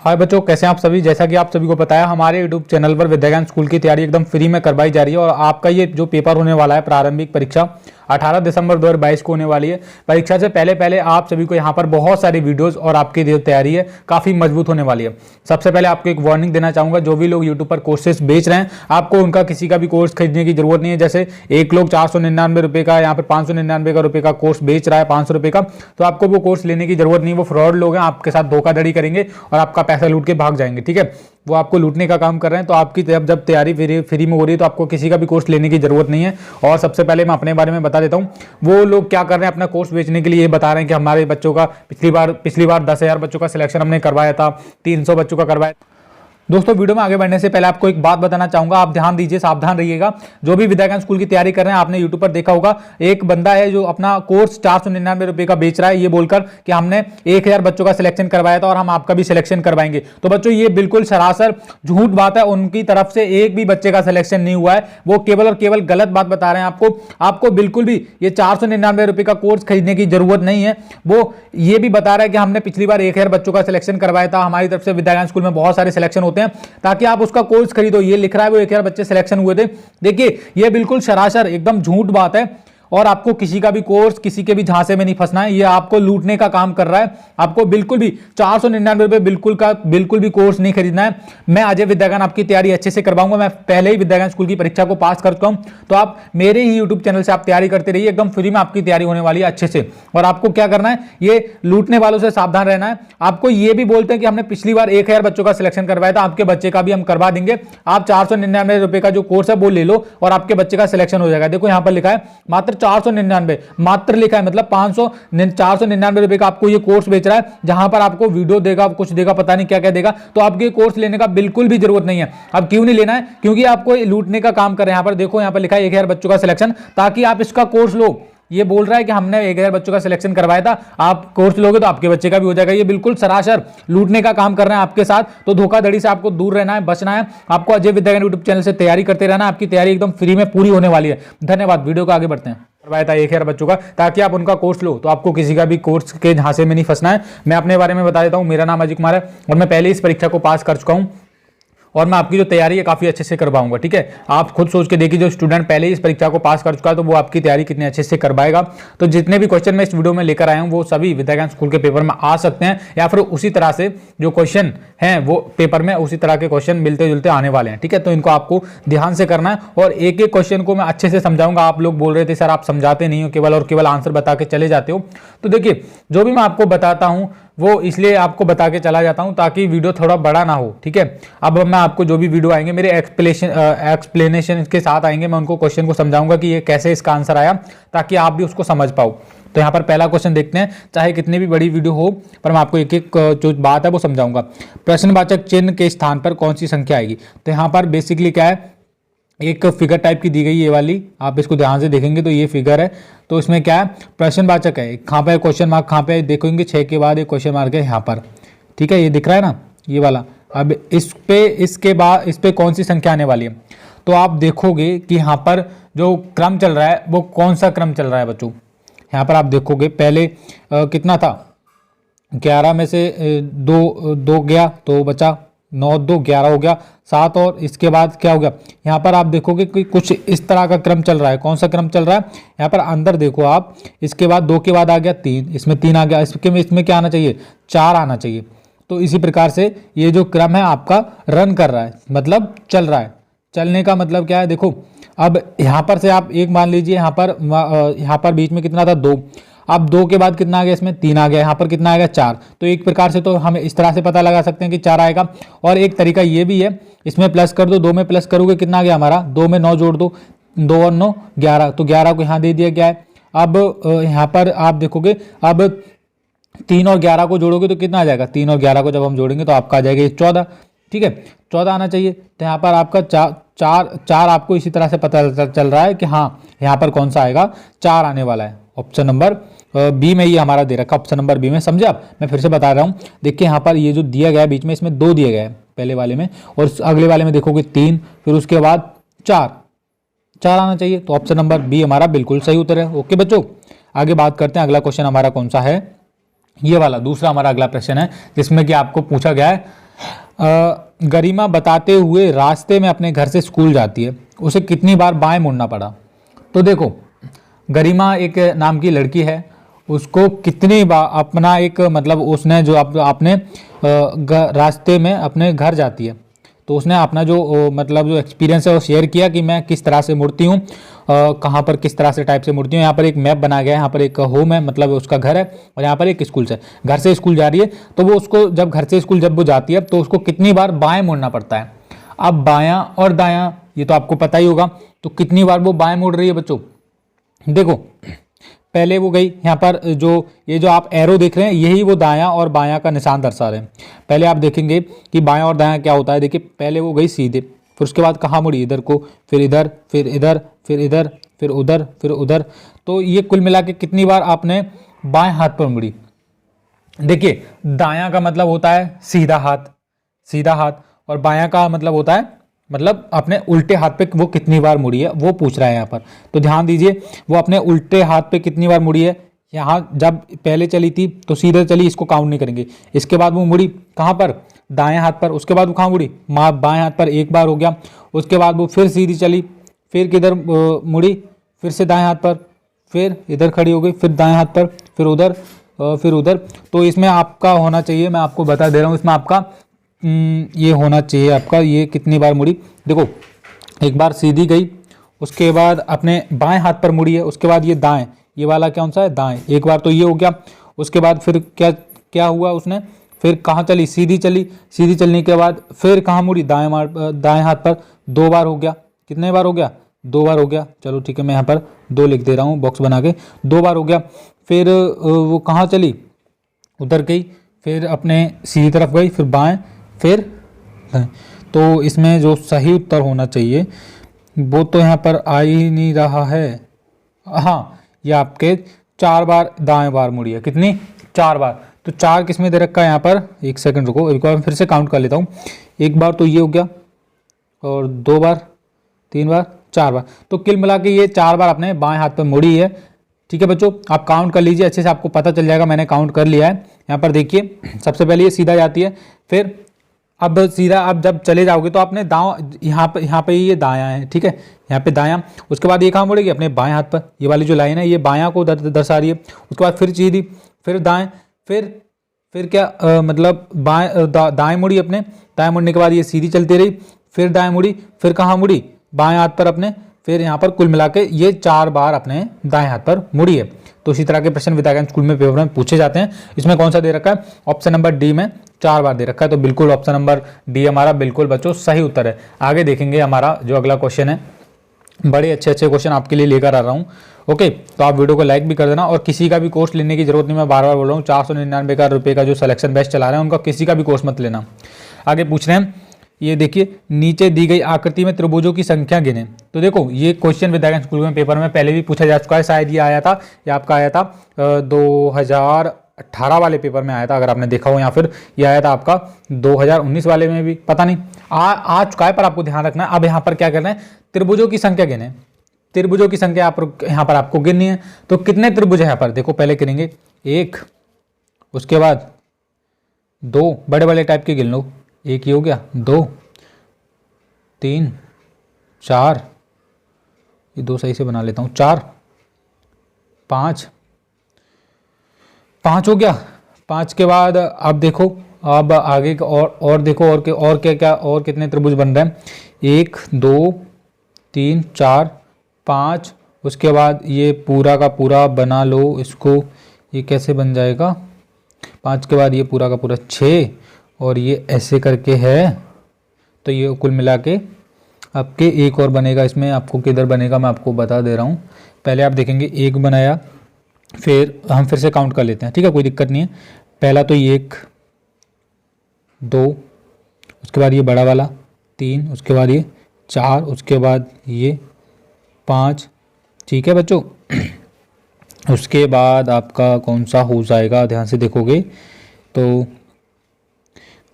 हाय बच्चों, कैसे हैं आप सभी। जैसा कि आप सभी को पता है, हमारे यूट्यूब चैनल पर विद्या स्कूल की तैयारी एकदम फ्री में करवाई जा रही है। और आपका ये जो पेपर होने वाला है, प्रारंभिक परीक्षा 18 दिसंबर 2022 को होने वाली है। परीक्षा से पहले पहले आप सभी को यहाँ पर बहुत सारी वीडियोस और आपकी जो तैयारी है काफ़ी मजबूत होने वाली है। सबसे पहले आपको एक वार्निंग देना चाहूँगा, जो भी लोग यूट्यूब पर कोर्सेज बेच रहे हैं, आपको उनका किसी का भी कोर्स खरीदने की जरूरत नहीं है। जैसे एक लोग 499 रुपये का, यहाँ पर 599 रुपये का कोर्स बेच रहा है, 500 रुपये का, तो आपको वो कोर्स लेने की जरूरत नहीं है। वो फ्रॉड लोग हैं, आपके साथ धोखाधड़ी करेंगे और आपका पैसा लूट के भाग जाएंगे। ठीक है, वो आपको लूटने का काम कर रहे हैं। तो आपकी जब तैयारी फ्री में हो रही है तो आपको किसी का भी कोर्स लेने की जरूरत नहीं है। और सबसे पहले मैं अपने बारे में बता देता हूँ, वो लोग क्या कर रहे हैं, अपना कोर्स बेचने के लिए ये बता रहे हैं कि हमारे बच्चों का पिछली बार 10,000 बच्चों का सिलेक्शन हमने करवाया था, 300 बच्चों का करवाया। दोस्तों, वीडियो में आगे बढ़ने से पहले आपको एक बात बताना चाहूंगा, आप ध्यान दीजिए, सावधान रहिएगा। जो भी विद्या स्कूल की तैयारी कर रहे हैं, आपने यूट्यूब पर देखा होगा, एक बंदा है जो अपना कोर्स 499 रुपये का बेच रहा है, ये बोलकर कि हमने 1000 बच्चों का सिलेक्शन करवाया था और हम आपका भी सिलेक्शन करवाएंगे। तो बच्चों, ये बिल्कुल सरासर झूठ बात है। उनकी तरफ से एक भी बच्चे का सिलेक्शन नहीं हुआ है। वो केवल और केवल गलत बात बता रहे हैं आपको बिल्कुल भी ये 499 रुपये का कोर्स खरीदने की जरूरत नहीं है। वो ये भी बता रहा है कि हमने पिछली बार 1000 बच्चों का सिलेक्शन करवाया था, हमारी तरफ से विद्या स्कूल में बहुत सारे सिलेक्शन होते हैं ताकि आप उसका कोर्स खरीदो। ये लिख रहा है वो 1000 बच्चे सिलेक्शन हुए थे। देखिए, ये बिल्कुल सरासर एकदम झूठ बात है और आपको किसी का भी कोर्स, किसी के भी झांसे में नहीं फंसना है। ये आपको लूटने का काम कर रहा है। आपको बिल्कुल भी 499 रुपये बिल्कुल भी कोर्स नहीं खरीदना है। मैं अजय विद्यागान आपकी तैयारी अच्छे से करवाऊंगा। मैं पहले ही विद्यागान स्कूल की परीक्षा को पास कर चुका हूं। तो आप मेरे ही यूट्यूब चैनल से आप तैयारी करते रहिए, एकदम फ्री में आपकी तैयारी होने वाली है अच्छे से। और आपको क्या करना है, ये लूटने वालों से सावधान रहना है। आपको ये भी बोलते हैं कि हमने पिछली बार 1000 बच्चों का सिलेक्शन करवाया था, आपके बच्चे का भी हम करवा देंगे। आप 499 रुपये का जो कोर्स है वो ले लो और आपके बच्चे का सिलेक्शन हो जाएगा। देखो, यहां पर लिखा है मात्र 499, मात्र लिखा है, मतलब 499 रुपए का आपको ये कोर्स बेच रहा है, जहां पर आपको वीडियो देगा, कुछ देगा, पता नहीं क्या क्या देगा। तो आपके कोर्स लेने का बिल्कुल भी जरूरत नहीं है। अब क्यों नहीं लेना है? क्योंकि आपको लूटने का काम कर रहे हैं। यहां पर देखो, यहां पर लिखा है 1000 बच्चों का सिलेक्शन, ताकि आप इसका कोर्स लो। ये बोल रहा है कि हमने 1000 बच्चों का सिलेक्शन करवाया था, आप कोर्स लोगे तो आपके बच्चे का भी हो जाएगा। ये बिल्कुल सरासर लूटने का काम कर रहे हैं आपके साथ। तो धोखाधड़ी से आपको दूर रहना है, बचना है। आपको अजय विद्यागान यूट्यूब चैनल से तैयारी करते रहना। आपकी तैयारी एकदम फ्री में पूरी होने वाली है। धन्यवाद। वीडियो को आगे बढ़ते हैं। करवाया था 1000 बच्चों का, ताकि आप उनका कोर्स लो, तो आपको किसी का भी कोर्स के झांसे में नहीं फंसना है। मैं अपने बारे में बता देता हूं, मेरा नाम अजय कुमार है और मैं पहले इस परीक्षा को पास कर चुका हूं और मैं आपकी जो तैयारी है काफ़ी अच्छे से करवाऊंगा। ठीक है, आप खुद सोच के देखिए, जो स्टूडेंट पहले ही इस परीक्षा को पास कर चुका है तो वो आपकी तैयारी कितने अच्छे से करवाएगा। तो जितने भी क्वेश्चन मैं इस वीडियो में लेकर आया हूं वो सभी विद्या स्कूल के पेपर में आ सकते हैं, या फिर उसी तरह से जो क्वेश्चन हैं वो पेपर में उसी तरह के क्वेश्चन मिलते जुलते आने वाले हैं। ठीक है, तो इनको आपको ध्यान से करना है और एक एक क्वेश्चन को मैं अच्छे से समझाऊंगा। आप लोग बोल रहे थे सर आप समझाते नहीं हो, केवल और केवल आंसर बता के चले जाते हो। तो देखिए, जो भी मैं आपको बताता हूं वो इसलिए आपको बता के चला जाता हूं ताकि वीडियो थोड़ा बड़ा ना हो। ठीक है, अब मैं आपको जो भी वीडियो आएंगे मेरे एक्सप्लेनेशन के साथ आएंगे, मैं उनको क्वेश्चन को समझाऊंगा कि ये कैसे इसका आंसर आया, ताकि आप भी उसको समझ पाओ। तो यहाँ पर पहला क्वेश्चन देखते हैं, चाहे कितनी भी बड़ी वीडियो हो पर मैं आपको एक एक जो बात है वो समझाऊंगा। प्रश्नवाचक चिन्ह के स्थान पर कौन सी संख्या आएगी? तो यहाँ पर बेसिकली क्या है, एक फिगर टाइप की दी गई, ये वाली, आप इसको ध्यान से देखेंगे तो ये फिगर है। तो इसमें क्या है, प्रश्नवाचक है, कहाँ पे क्वेश्चन मार्क, कहाँ पे देखेंगे 6 के बाद एक क्वेश्चन मार्क है यहाँ पर। ठीक है, ये दिख रहा है ना, ये वाला। अब इसके बाद इस पे कौन सी संख्या आने वाली है? तो आप देखोगे कि यहाँ पर जो क्रम चल रहा है वो कौन सा क्रम चल रहा है बच्चों। यहाँ पर आप देखोगे पहले कितना था, 11 में से 2 गया तो बचा 9, 2 11 हो गया, 7, और इसके बाद क्या हो गया, यहाँ पर आप देखोगे कि कुछ इस तरह का क्रम चल रहा है। कौन सा क्रम चल रहा है? यहाँ पर अंदर देखो आप, इसके बाद 2 के बाद आ गया 3, इसमें 3 आ गया, इसमें क्या आना चाहिए, 4 आना चाहिए। तो इसी प्रकार से ये जो क्रम है आपका रन कर रहा है, मतलब चल रहा है। चलने का मतलब क्या है, देखो अब यहाँ पर से आप एक मान लीजिए, यहाँ पर बीच में कितना था, 2। अब 2 के बाद कितना आ गया, इसमें 3 आ गया, यहाँ पर कितना आएगा, 4। तो एक प्रकार से तो हम इस तरह से पता लगा सकते हैं कि 4 आएगा। और एक तरीका ये भी है, इसमें प्लस कर दो, 2 में प्लस करोगे कितना आ गया हमारा, 2 में 9 जोड़ दो, 2 और 9 11, तो 11 को यहाँ दे दिया गया है। अब यहाँ पर आप देखोगे, अब 3 और 11 को जोड़ोगे तो कितना आ जाएगा, 3 और 11 को जब हम जोड़ेंगे तो आपका आ जाएगा 14। ठीक है, 14 आना चाहिए। तो यहाँ पर आपका 4 आपको इसी तरह से पता चल रहा है कि हाँ यहाँ पर कौन सा आएगा, 4 आने वाला है। ऑप्शन नंबर बी में ये हमारा दे रखा, ऑप्शन नंबर बी में, समझे आप? मैं फिर से बता रहा हूँ, देखिए यहाँ पर ये जो दिया गया है बीच में, इसमें 2 दिए गए हैं पहले वाले में, और अगले वाले में देखोगे 3, फिर उसके बाद 4 आना चाहिए। तो ऑप्शन नंबर बी हमारा बिल्कुल सही उत्तर है। ओके बच्चों, आगे बात करते हैं। अगला क्वेश्चन हमारा कौन सा है, ये वाला दूसरा हमारा अगला प्रश्न है, जिसमें कि आपको पूछा गया है गरिमा बताते हुए रास्ते में अपने घर से स्कूल जाती है, उसे कितनी बार बाएं मुड़ना पड़ा। तो देखो, गरिमा एक नाम की लड़की है, उसको कितनी बार अपना एक मतलब उसने जो आपने रास्ते में अपने घर जाती है, तो उसने अपना जो मतलब जो एक्सपीरियंस है वो शेयर किया कि मैं किस तरह से मुड़ती हूँ, कहाँ पर किस तरह से टाइप से मुड़ती हूँ। यहाँ पर एक मैप बना गया है, यहाँ पर एक होम है मतलब उसका घर है, और यहाँ पर एक स्कूल है, घर से स्कूल जा रही है। तो वो उसको जब घर से स्कूल जब वो जाती है तो उसको कितनी बार बाएं मुड़ना पड़ता है। अब बायां और दायां ये तो आपको पता ही होगा, तो कितनी बार वो बाएं मुड़ रही है बच्चों। देखो, पहले वो गई यहाँ पर, जो ये जो आप एरो देख रहे हैं यही वो दायां और बायां का निशान दर्शा रहे हैं। पहले आप देखेंगे कि बायां और दायां क्या होता है। देखिए, पहले वो गई सीधे, फिर उसके बाद कहाँ मुड़ी, इधर को, फिर इधर, फिर इधर, फिर इधर, फिर उधर, फिर उधर। तो ये कुल मिला के कितनी बार आपने बाएं हाथ पर मुड़ी। देखिए, दायां का मतलब होता है सीधा हाथ, सीधा हाथ, और बायां का मतलब होता है मतलब अपने उल्टे हाथ पे वो कितनी बार मुड़ी है वो पूछ रहा है यहाँ पर। तो ध्यान दीजिए, वो अपने उल्टे हाथ पे कितनी बार मुड़ी है। यहाँ जब पहले चली थी तो सीधे चली, इसको काउंट नहीं करेंगे। इसके बाद वो मुड़ी कहाँ पर, दाएं हाथ पर। उसके बाद वो कहाँ मुड़ी, बाएं हाथ पर एक बार हो गया। उसके बाद वो फिर सीधी चली, फिर किधर मुड़ी, फिर से दाएं हाथ पर, फिर इधर खड़ी हो गई, फिर दाएं हाथ पर, फिर उधर, फिर उधर। तो इसमें आपका होना चाहिए, मैं आपको बता दे रहा हूँ, इसमें आपका ये होना चाहिए आपका, ये कितनी बार मुड़ी। देखो, एक बार सीधी गई, उसके बाद अपने बाएं हाथ पर मुड़ी है, उसके बाद ये दाएं, ये वाला कौन सा है, दाएं, एक बार तो ये हो गया। उसके बाद फिर क्या क्या हुआ, उसने फिर कहाँ चली, सीधी चली, सीधी चलने के बाद फिर कहाँ मुड़ी, दाएं हाथ पर, दो बार हो गया। कितने बार हो गया, दो बार हो गया। चलो ठीक है, मैं यहाँ पर दो लिख दे रहा हूँ बॉक्स बना के, दो बार हो गया। फिर वो कहाँ चली, उधर गई, फिर अपने सीधी तरफ गई, फिर बाएं, फिर तो इसमें जो सही उत्तर होना चाहिए वो तो यहाँ पर आ ही नहीं रहा है। हाँ, ये आपके 4 बार दाएं बार मुड़ी है। कितनी, 4 बार। तो 4 किस में दे रखा है यहाँ पर, एक सेकंड रुको, एक बार फिर से काउंट कर लेता हूँ। एक बार तो ये हो गया, और 2 बार, 3 बार, 4 बार। तो कुल मिला के ये 4 बार अपने बाएं हाथ पर मुड़ी है। ठीक है बच्चों, आप काउंट कर लीजिए, अच्छे से आपको पता चल जाएगा। मैंने काउंट कर लिया है। यहाँ पर देखिए, सबसे पहले ये सीधा जाती है, फिर अब सीधा, अब जब चले जाओगे तो आपने दाँव, यहाँ पे ये दायां है, ठीक है, यहाँ पे दायां। उसके बाद ये कहाँ मुड़ेगी, अपने बाएं हाथ पर, ये वाली जो लाइन है ये बायां को दर्शा रही है। उसके बाद फिर सीधी, फिर दाएं, फिर क्या मतलब दाएं मुड़ी, अपने दाएं मुड़ने के बाद ये सीधी चलती रही, फिर दाएं मुड़ी, फिर कहाँ मुड़ी, बाएं हाथ पर अपने, फिर यहाँ पर कुल मिला के ये 4 बार अपने दाएं हाथ पर मुड़ी है। तो इसी तरह के प्रश्न विद्या स्कूल में पेपर में पूछे जाते हैं। इसमें कौन सा दे रखा है, ऑप्शन नंबर डी में 4 बार दे रखा है। तो बिल्कुल ऑप्शन नंबर डी हमारा बिल्कुल बच्चों सही उत्तर है। आगे देखेंगे हमारा जो अगला क्वेश्चन है, बड़े अच्छे अच्छे क्वेश्चन आपके लिए लेकर आ रहा हूँ। ओके, तो आप वीडियो को लाइक भी कर देना, और किसी का भी कोर्स लेने की जरूरत नहीं, मैं बार बार बोल रहा हूँ। 499 रुपये का जो सिलेक्शन बेस्ट चला रहे हैं उनका किसी का भी कोर्स मत लेना। आगे पूछ रहे हैं, ये देखिए, नीचे दी गई आकृति में त्रिभुजों की संख्या गिने। तो देखो, ये क्वेश्चन विद्या स्कूल में पेपर में पहले भी पूछा जा चुका है, शायद ये आया था, ये आपका आया था 2018 वाले पेपर में आया था, अगर आपने देखा हो, या फिर ये आया था आपका 2019 वाले में भी, पता नहीं आ चुका है, पर आपको ध्यान रखना है। अब यहाँ पर क्या करना है, त्रिभुजों की संख्या गिने, त्रिभुजों की संख्या यहाँ पर आपको गिननी है। तो कितने त्रिभुज है यहाँ पर, देखो पहले गिनेंगे, 1, उसके बाद 2, बड़े बड़े टाइप के गिन लो, 1 ही हो गया, 2, 3, 4, ये 2 सही से बना लेता हूँ, 4, 5 हो गया। 5 के बाद अब देखो, अब आगे और देखो, और क्या और कितने त्रिभुज बन रहे हैं, 1, 2, 3, 4, 5। उसके बाद ये पूरा का पूरा बना लो इसको, ये कैसे बन जाएगा, 5 के बाद ये पूरा का पूरा 6, और ये ऐसे करके है। तो ये कुल मिला के आपके एक और बनेगा, इसमें आपको किधर बनेगा मैं आपको बता दे रहा हूँ। पहले आप देखेंगे 1 बनाया, फिर हम फिर से काउंट कर लेते हैं, ठीक है, कोई दिक्कत नहीं है। पहला तो ये 1, 2, उसके बाद ये बड़ा वाला 3, उसके बाद ये 4, उसके बाद ये 5, ठीक है बच्चों। उसके बाद आपका कौन सा हो जाएगा, ध्यान से देखोगे तो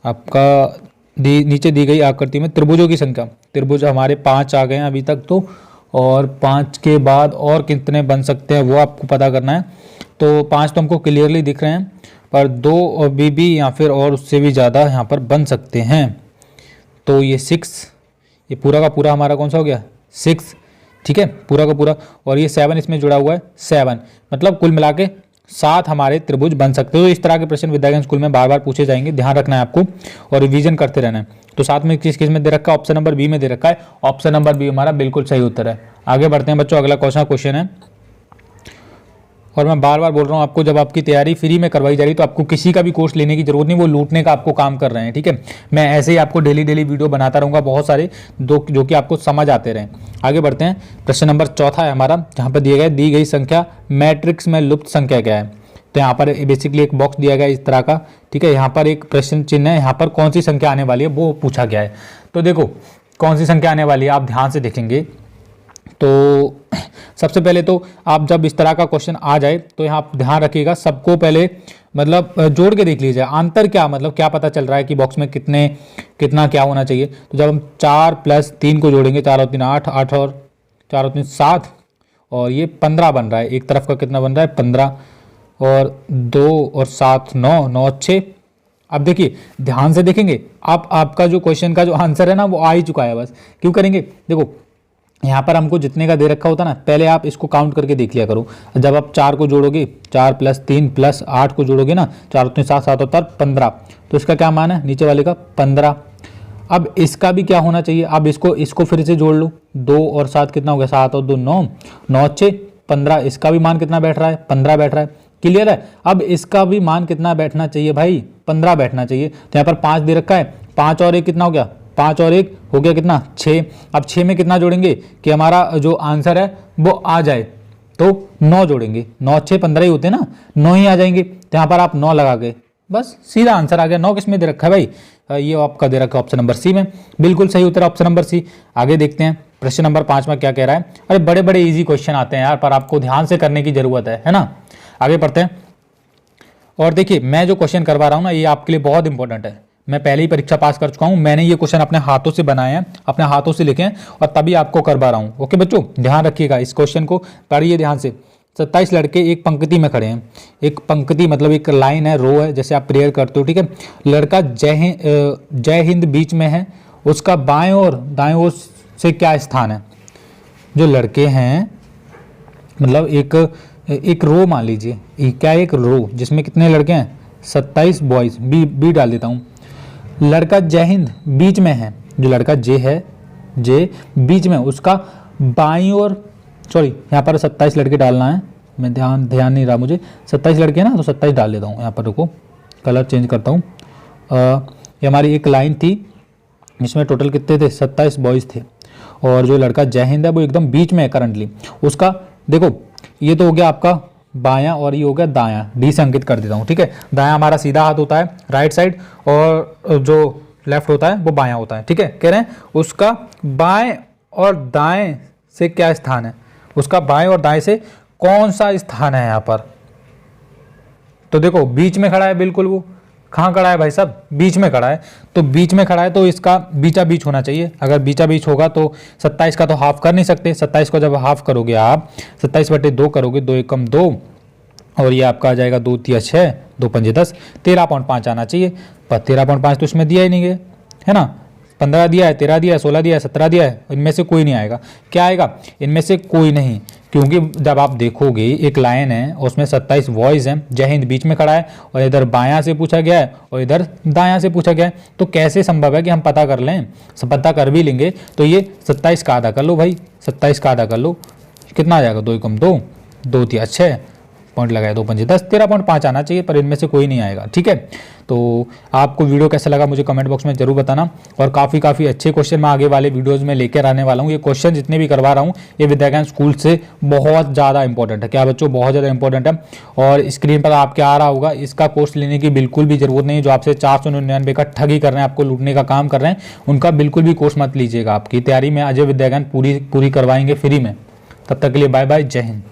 आपका नीचे दी गई आकृति में त्रिभुजों की संख्या, त्रिभुज हमारे 5 आ गए हैं अभी तक तो, और 5 के बाद और कितने बन सकते हैं वो आपको पता करना है। तो 5 तो हमको क्लियरली दिख रहे हैं, पर 2 और बी या फिर और उससे भी ज़्यादा यहाँ पर बन सकते हैं। तो ये 6, ये पूरा का पूरा हमारा कौन सा हो गया 6, ठीक है, पूरा का पूरा, और ये 7 इसमें जुड़ा हुआ है 7, मतलब कुल मिला के 7 हमारे त्रिभुज बन सकते हो। तो इस तरह के प्रश्न विद्या ज्ञान स्कूल में बार बार पूछे जाएंगे, ध्यान रखना है आपको और रिवीजन करते रहना है। तो साथ में किस किस में दे रखा है, ऑप्शन नंबर बी में दे रखा है, ऑप्शन नंबर बी हमारा बिल्कुल सही उत्तर है। आगे बढ़ते हैं बच्चों, अगला क्वेश्चन है, और मैं बार बार बोल रहा हूँ आपको, जब आपकी तैयारी फ्री में करवाई जा रही तो आपको किसी का भी कोर्स लेने की जरूरत नहीं, वो लूटने का आपको काम कर रहे हैं, ठीक है। मैं ऐसे ही आपको डेली वीडियो बनाता रहूँगा बहुत सारे, जो कि आपको समझ आते रहें। आगे बढ़ते हैं, प्रश्न नंबर 4 है हमारा, जहाँ पर दी गई संख्या मैट्रिक्स में लुप्त संख्या क्या है। तो यहाँ पर बेसिकली एक बॉक्स दिया गया है इस तरह का, ठीक है, यहाँ पर एक प्रश्न चिन्ह है, यहाँ पर कौन सी संख्या आने वाली है वो पूछा गया है। तो देखो कौन सी संख्या आने वाली है, आप ध्यान से देखेंगे तो सबसे पहले तो आप जब इस तरह का क्वेश्चन आ जाए तो यहाँ आप ध्यान रखिएगा, सबको पहले मतलब जोड़ के देख लीजिए आंतर क्या, मतलब क्या पता चल रहा है कि बॉक्स में कितना क्या होना चाहिए। तो जब हम 4 + 3 को जोड़ेंगे, 4 और 3 8, 8 और 4 और 3 7, और ये 15 बन रहा है। एक तरफ का कितना बन रहा है 15, और 2 और 7 9, 9 और 6। अब देखिए ध्यान से देखेंगे, आपका जो क्वेश्चन का जो आंसर है ना वो आ ही चुका है। बस क्यों करेंगे, देखो यहाँ पर हमको जितने का दे रखा होता ना, पहले आप इसको काउंट करके देख लिया करो। जब आप 4 को जोड़ोगे, 4 + 3 + 8 को जोड़ोगे ना, 4 और 3 7, 7 और 15, तो इसका क्या मान है नीचे वाले का 15। अब इसका भी क्या होना चाहिए, अब इसको फिर से जोड़ लो, 2 और 7 कितना हो गया, 7 और 2 9, 9 और 6 15, इसका भी मान कितना बैठ रहा है 15 बैठ रहा है, क्लियर है। अब इसका भी मान कितना बैठना चाहिए भाई, 15 बैठना चाहिए। तो यहाँ पर 5 दे रखा है, 5 और 1 कितना हो गया, 5 और 1 हो गया कितना 6। अब 6 में कितना जोड़ेंगे कि हमारा जो आंसर है वो आ जाए, तो 9 जोड़ेंगे, 9 6 15 ही होते हैं ना, 9 ही आ जाएंगे। तो यहाँ पर आप 9 लगा गए, बस सीधा आंसर आ गया। 9 किस में दे रखा है भाई, ये आपका दे रखा है ऑप्शन नंबर सी में, बिल्कुल सही उत्तर ऑप्शन नंबर सी। आगे देखते हैं प्रश्न नंबर 5 में क्या कह रहा है। अरे बड़े बड़े इजी क्वेश्चन आते हैं यार, पर आपको ध्यान से करने की जरूरत है ना। आगे बढ़ते हैं, और देखिए मैं जो क्वेश्चन करवा रहा हूँ ना, ये आपके लिए बहुत इंपॉर्टेंट है। मैं पहले ही परीक्षा पास कर चुका हूँ, मैंने ये क्वेश्चन अपने हाथों से बनाए हैं, अपने हाथों से लिखे हैं, और तभी आपको करवा रहा हूँ। ओके बच्चों, ध्यान रखिएगा, इस क्वेश्चन को पढ़िए ध्यान से। 27 लड़के एक पंक्ति में खड़े हैं, एक पंक्ति मतलब एक लाइन है, रो है, जैसे आप प्रेयर करते हो, ठीक है। लड़का जय हिंद बीच में है, उसका बाएं और दाएं ओर से क्या स्थान है। जो लड़के हैं मतलब एक रो मान लीजिए, क्या एक रो जिसमें कितने लड़के हैं 27 बॉयज, बी डाल देता हूँ। लड़का जय हिंद बीच में है, जो लड़का जे है, जे बीच में, उसका बाईं ओर, सॉरी यहाँ पर 27 लड़के डालना है, मैं ध्यान नहीं रहा मुझे, 27 लड़के हैं ना, तो 27 डाल देता हूँ यहाँ पर। रुको कलर चेंज करता हूँ। ये हमारी एक लाइन थी जिसमें टोटल कितने थे 27 बॉयज़ थे, और जो लड़का जय हिंद है वो एकदम बीच में है करंटली। उसका देखो ये तो हो गया आपका बायां, और ये हो गया दायां, डी से अंकित कर देता हूँ, ठीक है। दायां हमारा सीधा हाथ होता है राइट साइड, और जो लेफ्ट होता है वो बायां होता है, ठीक है। कह रहे हैं उसका बाएं और दाएं से क्या स्थान है, उसका बाएं और दाएं से कौन सा स्थान है यहाँ पर। तो देखो बीच में खड़ा है, बिल्कुल वो कहाँ खड़ा है भाई साहब, बीच में खड़ा है। तो बीच में खड़ा है तो इसका बीचा बीच होना चाहिए। अगर बीचा बीच होगा तो 27 का तो हाफ कर नहीं सकते, 27 को जब हाफ करोगे आप 27/2 करोगे, 2 एकम 2, और ये आपका आ जाएगा 2 तिया 6, 2 पंजे 10, 13.5 आना चाहिए। पर 13.5 तो इसमें दिया ही नहीं है, है ना। 15 दिया है, 13 दिया है, 16 दिया है, 17 दिया है, इनमें से कोई नहीं आएगा। क्या आएगा, इनमें से कोई नहीं, क्योंकि जब आप देखोगे एक लाइन है उसमें 27 वॉइस हैं, जय हिंद बीच में खड़ा है, और इधर बायां से पूछा गया है और इधर दायां से पूछा गया है। तो कैसे संभव है कि हम पता कर लें, पता कर भी लेंगे तो ये 27 का आधा कर लो भाई, 27 का आधा कर लो, कितना आ जाएगा 2 एकम 2, 2 तिया 6, पॉइंट लगाया 2 पंजे 10, 13.5 आना चाहिए, पर इनमें से कोई नहीं आएगा, ठीक है। तो आपको वीडियो कैसा लगा मुझे कमेंट बॉक्स में जरूर बताना, और काफ़ी अच्छे क्वेश्चन मैं आगे वाले वीडियोस में लेकर आने वाला हूँ। ये क्वेश्चन जितने भी करवा रहा हूँ ये विद्या ज्ञान स्कूल से बहुत ज़्यादा इंपॉर्टेंट है, क्या बच्चों, बहुत ज़्यादा इंपॉर्टेंट है। और स्क्रीन पर आपके आ रहा होगा, इसका कोर्स लेने की बिल्कुल भी जरूरत नहीं है। जो आपसे 499 का ठगी कर रहे हैं, आपको लूटने का काम कर रहे हैं, उनका बिल्कुल भी कोर्स मत लीजिएगा। आपकी तैयारी में अजय विद्या ज्ञान पूरी करवाएंगे फ्री में। तब तक के लिए बाय बाय, जय हिंद।